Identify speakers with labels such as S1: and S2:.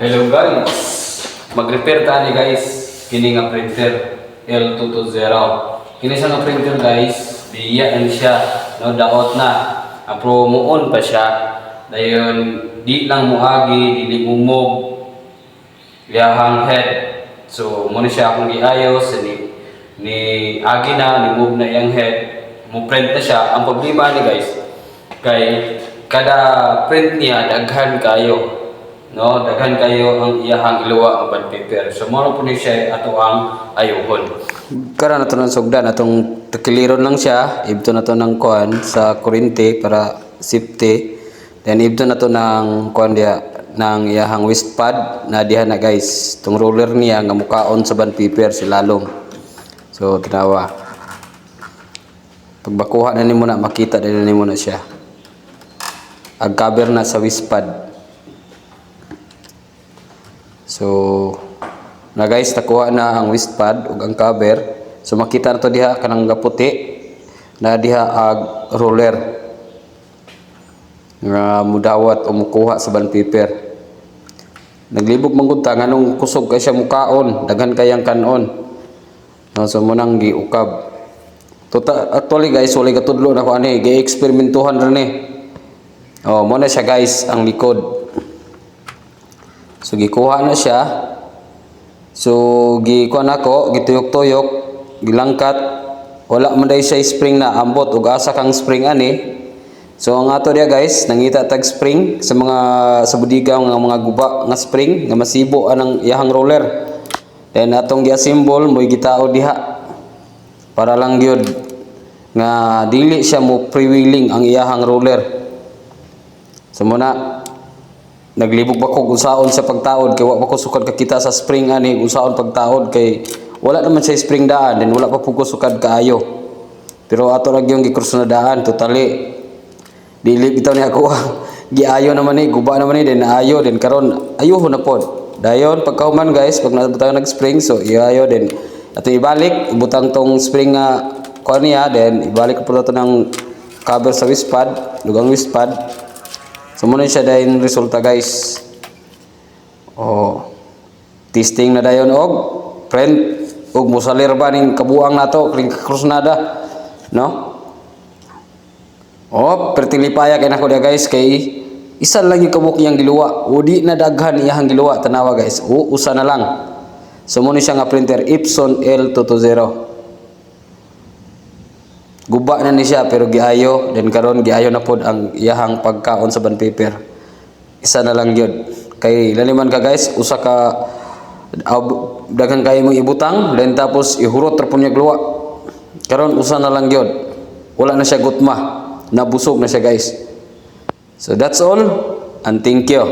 S1: Hello guys, mag-repair ta ni guys kini nga printer L220. Kini sa nga printer guys, biya na siya, no daot na. Apro muon pa siya. Dayon di lang muagi, dili mumog liyahang head. So mo ni siya akong giayos ni agi na ni move na yang head. Mo print na siya. Ang problema ni guys, kay kada print niya daghan kayo. No, daghan kayo ang iyahang iluwa ang bond paper. So mo po ni siya ato ang ayuhon. Karon nato nang sugdan atong takiliron lang siya, ibto nato ng kuan sa kuryente para safety. Then ibto nato ng kuan dia ng iyahang waste pad na diha na guys. Tung roller niya nga mukaon sa bond paper si lalong. So tinawa. Pagbakuha na nimo na makita din nimo na siya. Ag cover na sa waste pad. So, na guys, nakuha na ang waste pad ug ang cover. So makita nato diha kanang gaputi na diha ag roller nga mudawat o mukuha sa bond paper. Naglibog man gud ta nganong kusog kay siya mukaon, daghan kayang kanon. No, so mo nang giukab. Actually guys, wala katudlo na ko ani, gi-eksperimentuhan ra ni. Oh, mo na siya guys ang likod. So gikuha na siya. So gikuha na ko, gituyok-tuyok, gilangkat. Wala man day siya spring na ambot ug asa kang spring ani. So ang ato dia guys, nangita tag spring sa mga sa budigaw nga mga guba nga spring nga masibo anang iyahang roller. Then atong gi-assemble mo gitao diha. Para lang gyud nga dili siya mo freewheeling ang iyahang roller. So muna naglibog ba ko usaon sa pagtaod kay wa pa ko sukad kakita sa spring ani usaon pagtaod kay wala naman sa spring daan then wala pa po ko sukad kaayo. Pero ato ra gyud gikross na daan totally dili bitaw ni ako giayo naman ni guba naman ni then ayo then karon ayuhon na pod. Dayon pagkahuman guys pag nabutang nag-spring so iayo then ato ibalik ibutang tong spring nga kuan niya then ibalik po nato ng cover sa waste pad, lugang waste pad. So muna siya dayon resulta guys. Oh. Testing na dayon og print og musalir ba ning kabuang nato kring krusnada, no? Oh, pertilipaya kay nako dia guys kay isa lang yung kabuk yang giluwa. O di na daghan iyang giluwa tanawa guys. O usa na lang. So muna siya nga printer Epson L220. Guba na ni siya pero giayo then karon giayo na pod ang iyahang pagkaon sa bond paper. Isa na lang gyud. Kay laliman ka guys, usa ka daghan kay mo ibutang then tapos ihurot ra pud niya gluwa. Karon usa na lang gyud. Wala na siya gutma. Nabusog na siya guys. So that's all and thank you.